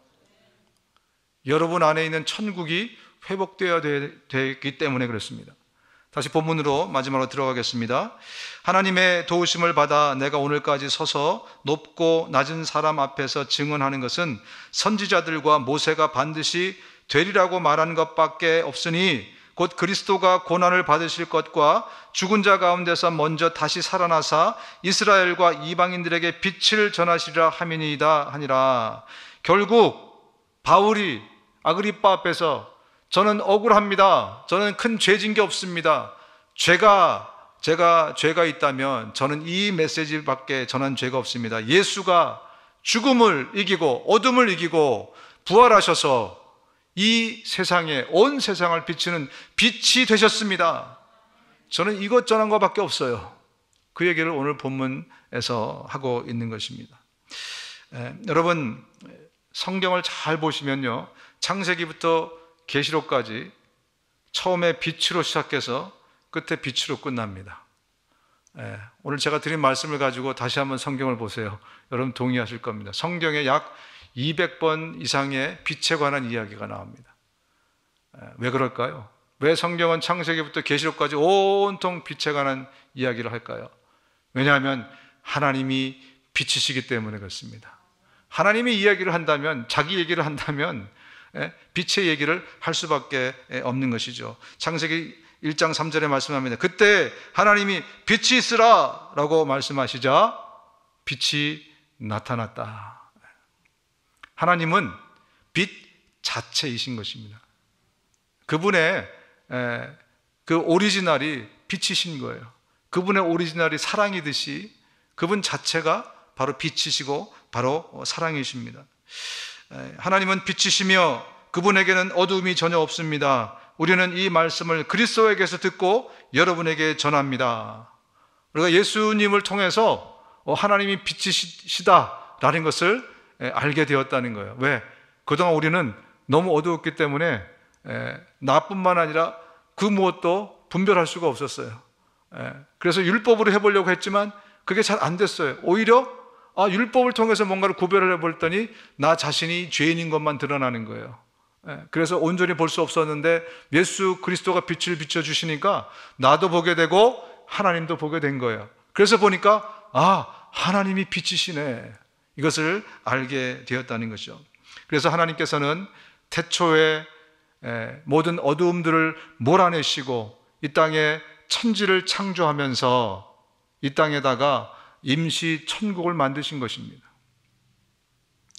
여러분 안에 있는 천국이 회복되어야 되기 때문에 그렇습니다. 다시 본문으로 마지막으로 들어가겠습니다. 하나님의 도우심을 받아 내가 오늘까지 서서 높고 낮은 사람 앞에서 증언하는 것은 선지자들과 모세가 반드시 되리라고 말한 것밖에 없으니 곧 그리스도가 고난을 받으실 것과 죽은 자 가운데서 먼저 다시 살아나사 이스라엘과 이방인들에게 빛을 전하시리라 함이니이다 하니라. 결국 바울이 아그리빠 앞에서 저는 억울합니다. 저는 큰 죄진 게 없습니다. 제가 죄가 있다면 저는 이 메시지밖에 전한 죄가 없습니다. 예수가 죽음을 이기고 어둠을 이기고 부활하셔서 이 세상에 온 세상을 비추는 빛이 되셨습니다. 저는 이것 전한 것밖에 없어요. 그 얘기를 오늘 본문에서 하고 있는 것입니다. 여러분, 성경을 잘 보시면요, 창세기부터 계시록까지 처음에 빛으로 시작해서 끝에 빛으로 끝납니다. 오늘 제가 드린 말씀을 가지고 다시 한번 성경을 보세요. 여러분 동의하실 겁니다. 성경에 약 200번 이상의 빛에 관한 이야기가 나옵니다. 왜 그럴까요? 왜 성경은 창세기부터 계시록까지 온통 빛에 관한 이야기를 할까요? 왜냐하면 하나님이 빛이시기 때문에 그렇습니다. 하나님이 이야기를 한다면, 자기 얘기를 한다면 빛의 얘기를 할 수밖에 없는 것이죠. 창세기 1장 3절에 말씀합니다. 그때 하나님이 빛이 있으라 라고 말씀하시자 빛이 나타났다. 하나님은 빛 자체이신 것입니다. 그분의 그 오리지널이 빛이신 거예요. 그분의 오리지널이 사랑이듯이 그분 자체가 바로 빛이시고 바로 사랑이십니다. 하나님은 빛이시며 그분에게는 어두움이 전혀 없습니다. 우리는 이 말씀을 그리스도에게서 듣고 여러분에게 전합니다. 우리가 예수님을 통해서 하나님이 빛이시다라는 것을 알게 되었다는 거예요. 왜? 그동안 우리는 너무 어두웠기 때문에 나뿐만 아니라 그 무엇도 분별할 수가 없었어요. 그래서 율법으로 해보려고 했지만 그게 잘 안 됐어요. 오히려 율법을 통해서 뭔가를 구별을 해볼더니 나 자신이 죄인인 것만 드러나는 거예요. 그래서 온전히 볼 수 없었는데 예수 그리스도가 빛을 비춰주시니까 나도 보게 되고 하나님도 보게 된 거예요. 그래서 보니까 하나님이 빛이시네, 이것을 알게 되었다는 것이죠. 그래서 하나님께서는 태초에 모든 어두움들을 몰아내시고 이 땅에 천지를 창조하면서 이 땅에다가 임시 천국을 만드신 것입니다.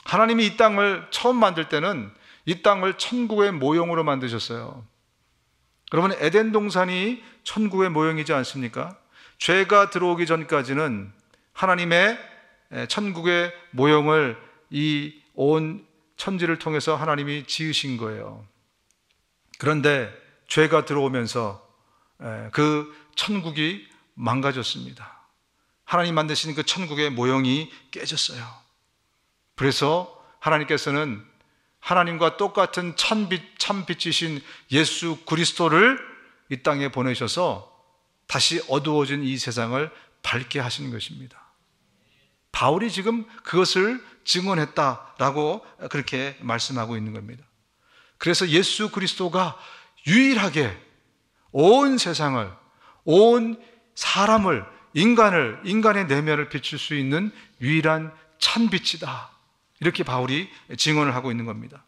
하나님이 이 땅을 처음 만들 때는 이 땅을 천국의 모형으로 만드셨어요. 여러분, 에덴 동산이 천국의 모형이지 않습니까? 죄가 들어오기 전까지는 하나님의 천국의 모형을 이 온 천지를 통해서 하나님이 지으신 거예요. 그런데 죄가 들어오면서 그 천국이 망가졌습니다. 하나님 만드신 그 천국의 모형이 깨졌어요. 그래서 하나님께서는 하나님과 똑같은 참빛이신 예수 그리스도를 이 땅에 보내셔서 다시 어두워진 이 세상을 밝게 하신 것입니다. 바울이 지금 그것을 증언했다라고 그렇게 말씀하고 있는 겁니다. 그래서 예수 그리스도가 유일하게 온 세상을, 온 사람을, 인간의 내면을 비출 수 있는 유일한 찬빛이다, 이렇게 바울이 증언을 하고 있는 겁니다.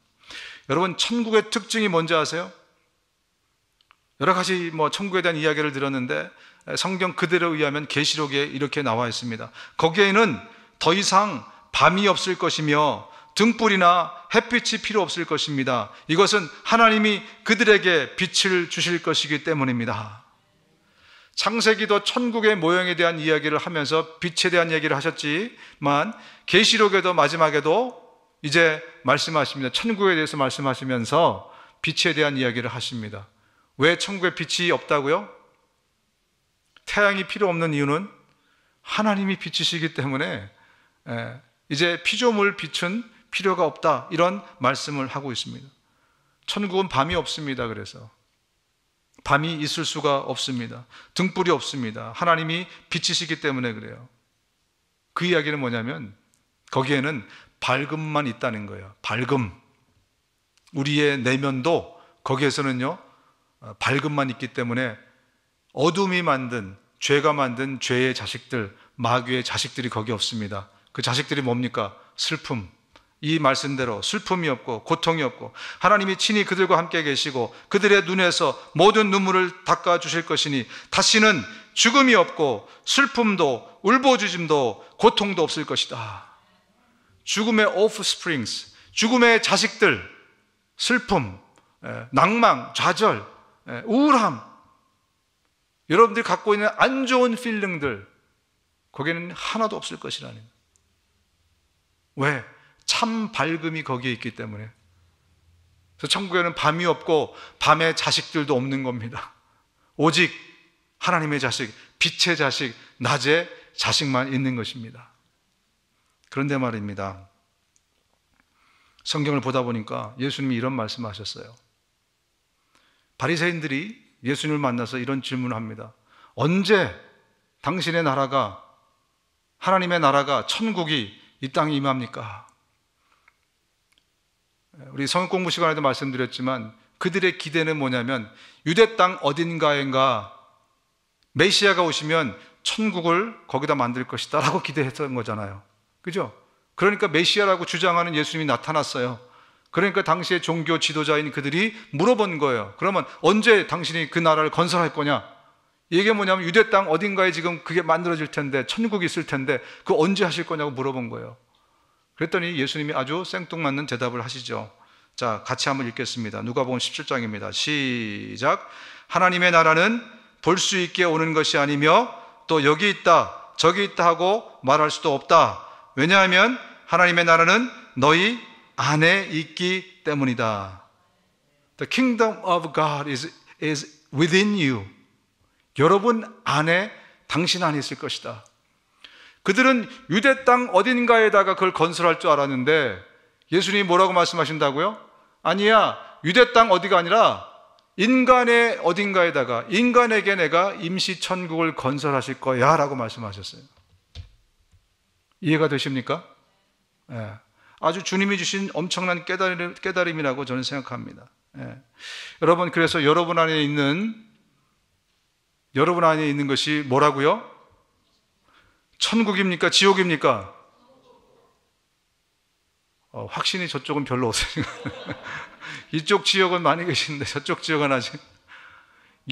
여러분, 천국의 특징이 뭔지 아세요? 여러 가지 천국에 대한 이야기를 들었는데 성경 그대로 의하면 계시록에 이렇게 나와 있습니다. 거기에는 더 이상 밤이 없을 것이며 등불이나 햇빛이 필요 없을 것입니다. 이것은 하나님이 그들에게 빛을 주실 것이기 때문입니다. 창세기도 천국의 모형에 대한 이야기를 하면서 빛에 대한 얘기를 하셨지만 계시록에도 마지막에도 이제 말씀하십니다. 천국에 대해서 말씀하시면서 빛에 대한 이야기를 하십니다. 왜 천국에 빛이 없다고요? 태양이 필요 없는 이유는 하나님이 빛이시기 때문에 이제 피조물 빛은 필요가 없다, 이런 말씀을 하고 있습니다. 천국은 밤이 없습니다. 그래서 밤이 있을 수가 없습니다. 등불이 없습니다. 하나님이 빛이시기 때문에 그래요. 그 이야기는 뭐냐면 거기에는 밝음만 있다는 거예요. 밝음. 우리의 내면도 거기에서는요 밝음만 있기 때문에 어둠이 만든, 죄가 만든 죄의 자식들, 마귀의 자식들이 거기 없습니다. 그 자식들이 뭡니까? 슬픔. 이 말씀대로 슬픔이 없고 고통이 없고 하나님이 친히 그들과 함께 계시고 그들의 눈에서 모든 눈물을 닦아주실 것이니 다시는 죽음이 없고 슬픔도 울부짖음도 고통도 없을 것이다. 죽음의 offsprings, 죽음의 자식들, 슬픔, 낭망, 좌절, 우울함, 여러분들이 갖고 있는 안 좋은 필링들, 거기에는 하나도 없을 것이라는. 왜? 참 밝음이 거기에 있기 때문에. 그래서 천국에는 밤이 없고 밤의 자식들도 없는 겁니다. 오직 하나님의 자식, 빛의 자식, 낮의 자식만 있는 것입니다. 그런데 말입니다, 성경을 보다 보니까 예수님이 이런 말씀하셨어요. 바리새인들이 예수님을 만나서 이런 질문을 합니다. 언제 당신의 나라가, 하나님의 나라가, 천국이 이 땅에 임합니까? 우리 성경 공부 시간에도 말씀드렸지만 그들의 기대는 뭐냐면 유대 땅 어딘가인가 메시아가 오시면 천국을 거기다 만들 것이다 라고 기대했던 거잖아요. 그죠? 그러니까 메시아라고 주장하는 예수님이 나타났어요. 그러니까 당시의 종교 지도자인 그들이 물어본 거예요. 그러면 언제 당신이 그 나라를 건설할 거냐? 이게 뭐냐면 유대 땅 어딘가에 지금 그게 만들어질 텐데, 천국이 있을 텐데 그거 언제 하실 거냐고 물어본 거예요. 그랬더니 예수님이 아주 생뚱맞는 대답을 하시죠. 자, 같이 한번 읽겠습니다. 누가복음 17장입니다. 시작. 하나님의 나라는 볼 수 있게 오는 것이 아니며 또 여기 있다 저기 있다 하고 말할 수도 없다. 왜냐하면 하나님의 나라는 너희 안에 있기 때문이다. The kingdom of God is within you. 여러분 안에, 당신 안에 있을 것이다. 그들은 유대 땅 어딘가에다가 그걸 건설할 줄 알았는데 예수님이 뭐라고 말씀하신다고요? 아니야, 유대 땅 어디가 아니라 인간의 어딘가에다가, 인간에게 내가 임시천국을 건설하실 거야 라고 말씀하셨어요. 이해가 되십니까? 예. 아주 주님이 주신 엄청난 깨달음이라고 저는 생각합니다. 예. 여러분, 그래서 여러분 안에 있는 것이 뭐라고요? 천국입니까? 지옥입니까? 확신이 저쪽은 별로 없으니까 이쪽 지역은 많이 계시는데 저쪽 지역은 아직.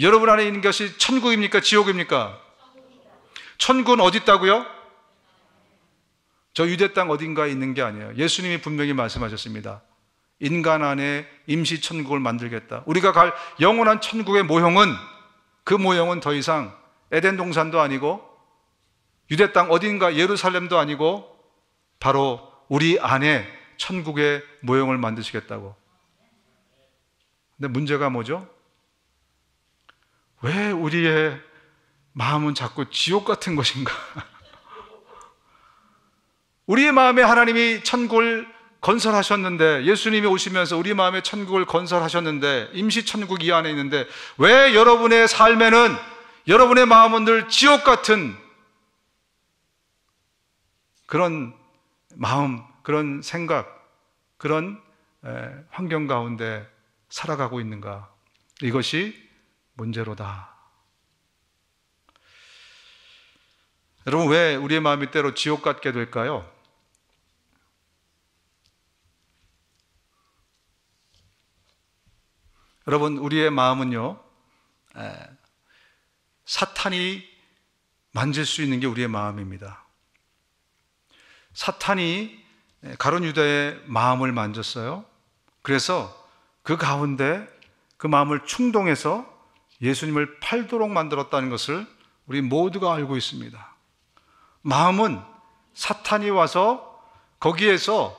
여러분 안에 있는 것이 천국입니까? 지옥입니까? 천국은 어디 있다고요? 저 유대 땅 어딘가에 있는 게 아니에요. 예수님이 분명히 말씀하셨습니다. 인간 안에 임시 천국을 만들겠다. 우리가 갈 영원한 천국의 모형은, 그 모형은 더 이상 에덴 동산도 아니고 유대 땅 어딘가 예루살렘도 아니고 바로 우리 안에 천국의 모형을 만드시겠다고. 근데 문제가 뭐죠? 왜 우리의 마음은 자꾸 지옥 같은 것인가? 우리의 마음에 하나님이 천국을 건설하셨는데, 예수님이 오시면서 우리 마음에 천국을 건설하셨는데, 임시천국 이 안에 있는데 왜 여러분의 삶에는, 여러분의 마음은 늘 지옥 같은 그런 마음, 그런 생각, 그런 환경 가운데 살아가고 있는가? 이것이 문제로다. 여러분, 왜 우리의 마음이 때로 지옥 같게 될까요? 여러분, 우리의 마음은요, 사탄이 만질 수 있는 게 우리의 마음입니다. 사탄이 가룟 유다의 마음을 만졌어요. 그래서 그 가운데 그 마음을 충동해서 예수님을 팔도록 만들었다는 것을 우리 모두가 알고 있습니다. 마음은 사탄이 와서 거기에서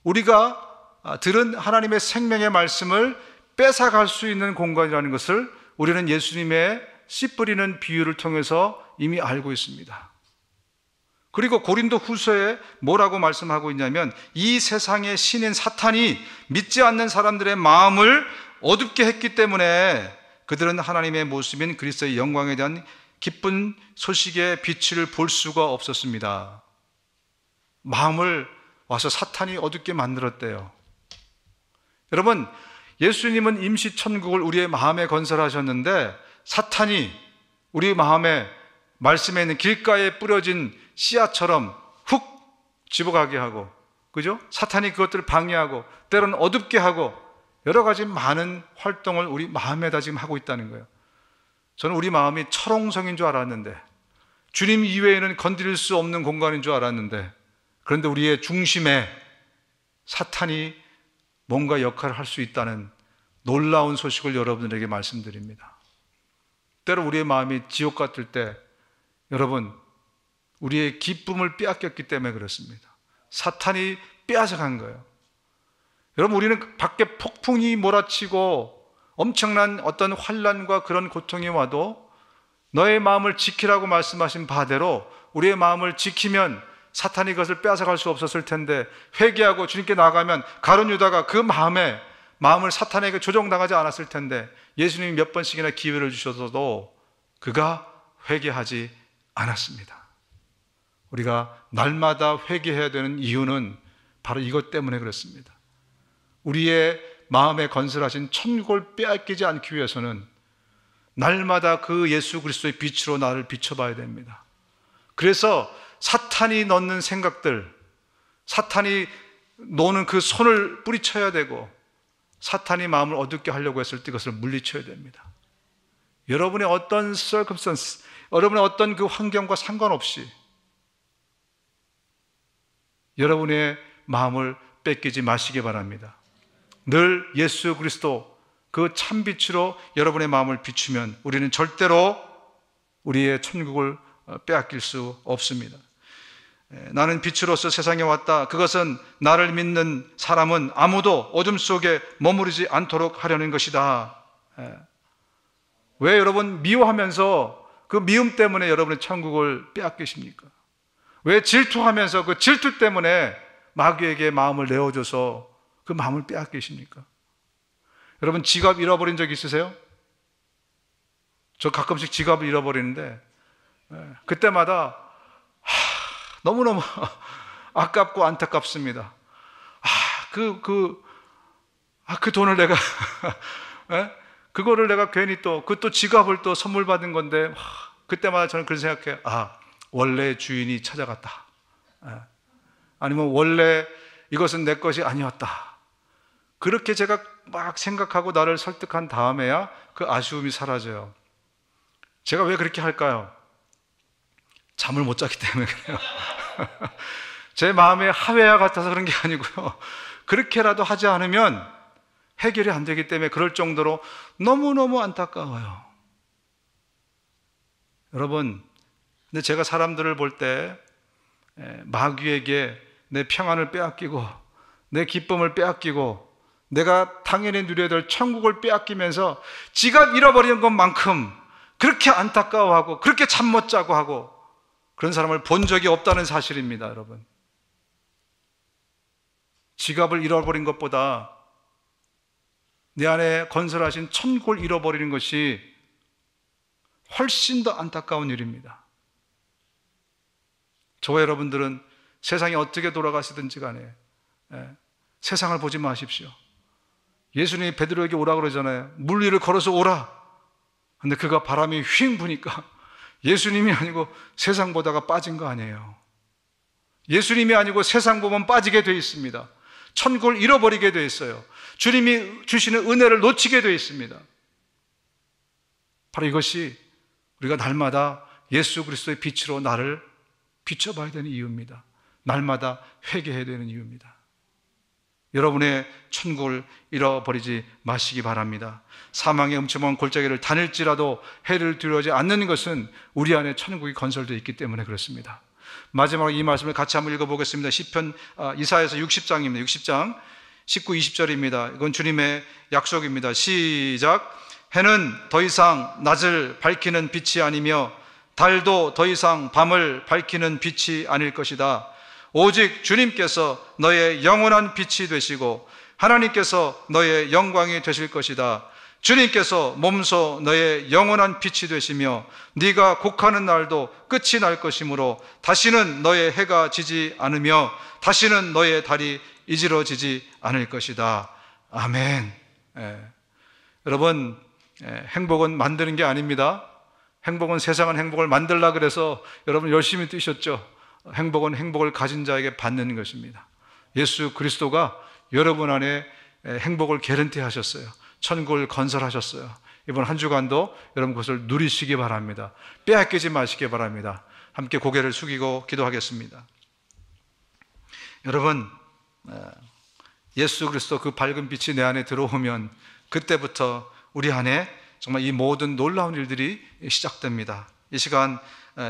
우리가 들은 하나님의 생명의 말씀을 뺏어갈 수 있는 공간이라는 것을 우리는 예수님의 씨 뿌리는 비유를 통해서 이미 알고 있습니다. 그리고 고린도 후서에 뭐라고 말씀하고 있냐면, 이 세상의 신인 사탄이 믿지 않는 사람들의 마음을 어둡게 했기 때문에 그들은 하나님의 모습인 그리스도의 영광에 대한 기쁜 소식의 빛을 볼 수가 없었습니다. 마음을 와서 사탄이 어둡게 만들었대요. 여러분, 예수님은 임시천국을 우리의 마음에 건설하셨는데 사탄이 우리 마음에, 말씀에 있는 길가에 뿌려진 씨앗처럼 훅 집어가게 하고, 그죠? 사탄이 그것들을 방해하고 때로는 어둡게 하고 여러 가지 많은 활동을 우리 마음에다 지금 하고 있다는 거예요. 저는 우리 마음이 철옹성인 줄 알았는데, 주님 이외에는 건드릴 수 없는 공간인 줄 알았는데, 그런데 우리의 중심에 사탄이 뭔가 역할을 할 수 있다는 놀라운 소식을 여러분들에게 말씀드립니다. 때로 우리의 마음이 지옥 같을 때, 여러분, 우리의 기쁨을 빼앗겼기 때문에 그렇습니다. 사탄이 빼앗아간 거예요. 여러분, 우리는 밖에 폭풍이 몰아치고 엄청난 어떤 환난과 그런 고통이 와도 너의 마음을 지키라고 말씀하신 바대로 우리의 마음을 지키면 사탄이 그것을 빼앗아갈 수 없었을 텐데, 회개하고 주님께 나아가면 가룟 유다가 그 마음을 사탄에게 조종당하지 않았을 텐데, 예수님이 몇 번씩이나 기회를 주셔서도 그가 회개하지 않았습니다. 우리가 날마다 회개해야 되는 이유는 바로 이것 때문에 그렇습니다. 우리의 마음에 건설하신 천국을 빼앗기지 않기 위해서는 날마다 그 예수 그리스도의 빛으로 나를 비춰봐야 됩니다. 그래서 사탄이 넣는 생각들, 사탄이 노는 그 손을 뿌리쳐야 되고, 사탄이 마음을 어둡게 하려고 했을 때 그것을 물리쳐야 됩니다. 여러분의 어떤 circumstance, 여러분의 어떤 그 환경과 상관없이 여러분의 마음을 뺏기지 마시기 바랍니다. 늘 예수 그리스도 그 참빛으로 여러분의 마음을 비추면 우리는 절대로 우리의 천국을 빼앗길 수 없습니다. 나는 빛으로서 세상에 왔다. 그것은 나를 믿는 사람은 아무도 어둠 속에 머무르지 않도록 하려는 것이다. 왜 여러분 미워하면서 그 미움 때문에 여러분의 천국을 빼앗기십니까? 왜 질투하면서 그 질투 때문에 마귀에게 마음을 내어줘서 그 마음을 빼앗기십니까? 여러분, 지갑 잃어버린 적 있으세요? 저 가끔씩 지갑을 잃어버리는데 그때마다 너무너무 아깝고 안타깝습니다. 그 돈을 내가 그거를 내가 괜히 또 지갑을 또 선물 받은 건데, 그때마다 저는 그런 생각해요. 원래 주인이 찾아갔다. 아니면 원래 이것은 내 것이 아니었다. 그렇게 제가 막 생각하고 나를 설득한 다음에야 그 아쉬움이 사라져요. 제가 왜 그렇게 할까요? 잠을 못 자기 때문에 그래요. 제 마음에 하회와 같아서 그런 게 아니고요. 그렇게라도 하지 않으면 해결이 안 되기 때문에 그럴 정도로 너무너무 안타까워요. 여러분, 근데 제가 사람들을 볼 때 마귀에게 내 평안을 빼앗기고 내 기쁨을 빼앗기고 내가 당연히 누려야 될 천국을 빼앗기면서 지갑 잃어버리는 것만큼 그렇게 안타까워하고 그렇게 잠 못 자고 하고 그런 사람을 본 적이 없다는 사실입니다, 여러분. 지갑을 잃어버린 것보다 내 안에 건설하신 천국을 잃어버리는 것이 훨씬 더 안타까운 일입니다. 저와 여러분들은 세상이 어떻게 돌아가시든지 간에 세상을 보지 마십시오. 예수님이 베드로에게 오라 그러잖아요. 물 위를 걸어서 오라. 근데 그가 바람이 휙 부니까 예수님이 아니고 세상 보다가 빠진 거 아니에요. 예수님이 아니고 세상 보면 빠지게 돼 있습니다. 천국을 잃어버리게 돼 있어요. 주님이 주시는 은혜를 놓치게 돼 있습니다. 바로 이것이 우리가 날마다 예수 그리스도의 빛으로 나를 비춰봐야 되는 이유입니다. 날마다 회개해야 되는 이유입니다. 여러분의 천국을 잃어버리지 마시기 바랍니다. 사망의 음침한 골짜기를 다닐지라도 해를 두려워하지 않는 것은 우리 안에 천국이 건설되어 있기 때문에 그렇습니다. 마지막으로 이 말씀을 같이 한번 읽어보겠습니다. 시편 이사야서 60장입니다. 60장 19, 20절입니다. 이건 주님의 약속입니다. 시작. 해는 더 이상 낮을 밝히는 빛이 아니며 달도 더 이상 밤을 밝히는 빛이 아닐 것이다. 오직 주님께서 너의 영원한 빛이 되시고 하나님께서 너의 영광이 되실 것이다. 주님께서 몸소 너의 영원한 빛이 되시며 네가 곡하는 날도 끝이 날 것이므로 다시는 너의 해가 지지 않으며 다시는 너의 달이 이지러지지 않을 것이다. 아멘. 여러분, 행복은 만드는 게 아닙니다. 행복은 세상은 행복을 만들라 그래서 여러분 열심히 뛰셨죠. 행복은 행복을 가진 자에게 받는 것입니다. 예수 그리스도가 여러분 안에 행복을 개런티 하셨어요. 천국을 건설하셨어요. 이번 한 주간도 여러분 그것을 누리시기 바랍니다. 빼앗기지 마시기 바랍니다. 함께 고개를 숙이고 기도하겠습니다. 여러분, 예수 그리스도 그 밝은 빛이 내 안에 들어오면 그때부터 우리 안에 정말 이 모든 놀라운 일들이 시작됩니다. 이 시간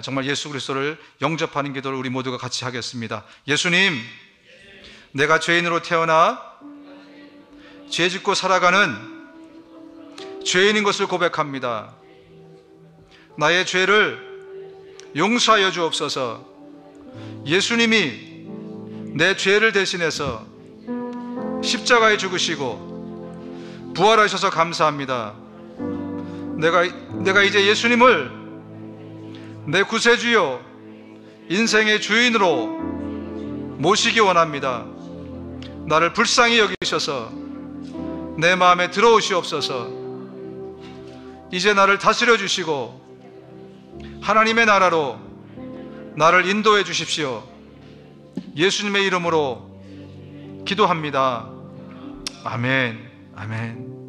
정말 예수 그리스도를 영접하는 기도를 우리 모두가 같이 하겠습니다. 예수님, 내가 죄인으로 태어나 죄 짓고 살아가는 죄인인 것을 고백합니다. 나의 죄를 용서하여 주옵소서. 예수님이 내 죄를 대신해서 십자가에 죽으시고 부활하셔서 감사합니다. 내가 이제 예수님을 내 구세주요 인생의 주인으로 모시기 원합니다. 나를 불쌍히 여기셔서 내 마음에 들어오시옵소서. 이제 나를 다스려 주시고 하나님의 나라로 나를 인도해 주십시오. 예수님의 이름으로 기도합니다. 아멘. 아멘.